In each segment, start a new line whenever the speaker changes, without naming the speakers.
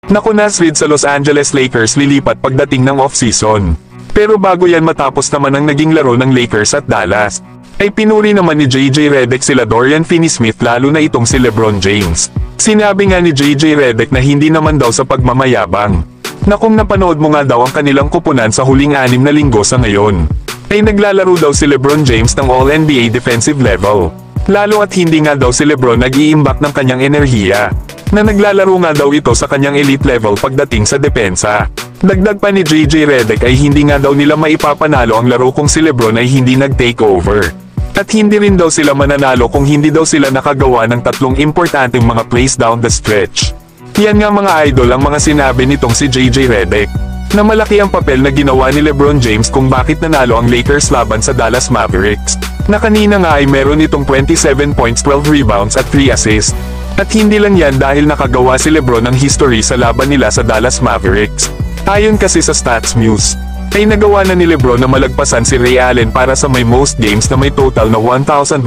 Naku Nasrid, sa Los Angeles Lakers lilipat pagdating ng off-season. Pero bago yan matapos naman ang naging laro ng Lakers at Dallas, ay pinuri naman ni JJ Redick sila Dorian Finney-Smith lalo na itong si LeBron James. Sinabi nga ni JJ Redick na hindi naman daw sa pagmamayabang, na kung napanood mo nga daw ang kanilang kupunan sa huling 6 na linggo sa ngayon, ay naglalaro daw si LeBron James ng All-NBA defensive level. Lalo at hindi nga daw si LeBron nag-iimbak ng kanyang enerhiya, na naglalaro nga daw ito sa kanyang elite level pagdating sa depensa. Dagdag pa ni JJ Redick ay hindi nga daw nila maipapanalo ang laro kung si LeBron ay hindi nag-takeover. At hindi rin daw sila mananalo kung hindi daw sila nakagawa ng 3 importanteng mga plays down the stretch. Yan nga mga idol ang mga sinabi nitong si JJ Redick, na malaki ang papel na ginawa ni LeBron James kung bakit nanalo ang Lakers laban sa Dallas Mavericks, na kanina nga ay meron itong 27 points, 12 rebounds at 3 assists. At hindi lang yan dahil nakagawa si LeBron ng history sa laban nila sa Dallas Mavericks. Ayon kasi sa Stats Muse, ay nagawa na ni LeBron na malagpasan si Ray Allen para sa may most games na may total na 1,148,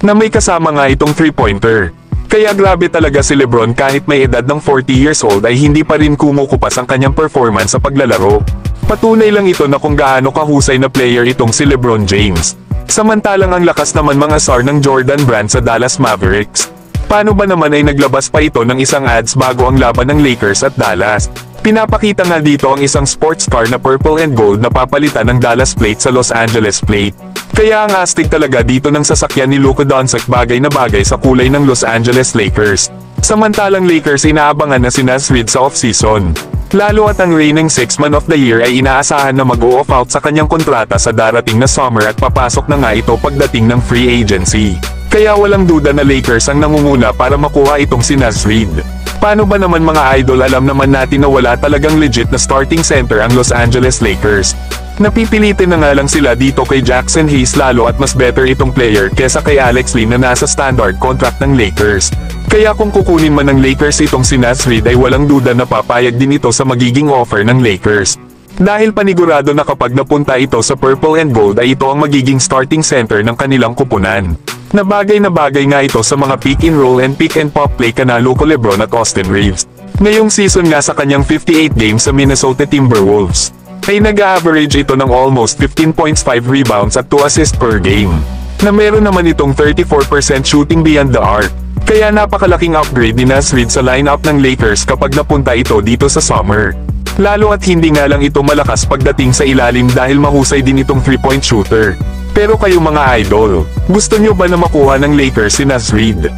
na may kasama nga itong 3-pointer. Kaya grabe talaga si LeBron, kahit may edad ng 40 years old ay hindi pa rin kumukupas ang kanyang performance sa paglalaro. Patunay lang ito na kung gaano kahusay na player itong si LeBron James. Samantalang ang lakas naman mga star ng Jordan Brand sa Dallas Mavericks. Paano ba naman ay naglabas pa ito ng isang ads bago ang laban ng Lakers at Dallas? Pinapakita nga dito ang isang sports car na purple and gold na papalitan ng Dallas plate sa Los Angeles plate. Kaya ang astig talaga dito ng sasakyan ni Luka Doncic bagay na bagay sa kulay ng Los Angeles Lakers. Samantalang Lakers inaabangan na si Nasrid sa off-season. Lalo at ang reigning 6th Man of the Year ay inaasahan na mag-o-off out sa kanyang kontrata sa darating na summer at papasok na nga ito pagdating ng free agency. Kaya walang duda na Lakers ang nangunguna para makuha itong si Nasrid. Paano ba naman mga idol, alam naman natin na wala talagang legit na starting center ang Los Angeles Lakers. Napipilitin na nga lang sila dito kay Jackson Hayes, lalo at mas better itong player kesa kay Alex Len na nasa standard contract ng Lakers. Kaya kung kukunin man ng Lakers itong si Nasrid ay walang duda na papayag din ito sa magiging offer ng Lakers. Dahil panigurado na kapag napunta ito sa purple and gold ay ito ang magiging starting center ng kanilang kupunan. Na bagay nga ito sa mga pick and roll and pick and pop play kanalo ko LeBron at Austin Reeves. Ngayong season nga sa kanyang 58 games sa Minnesota Timberwolves, ay nag-average ito ng almost 15 points, 5 rebounds at 2 assists per game. Na meron naman itong 34% shooting beyond the arc. Kaya napakalaking upgrade ni Nasrid sa lineup ng Lakers kapag napunta ito dito sa summer. Lalo at hindi nga lang ito malakas pagdating sa ilalim dahil mahusay din itong 3-point shooter. Pero kayo mga idol, gusto nyo ba na makuha ng Lakers si Nasrid?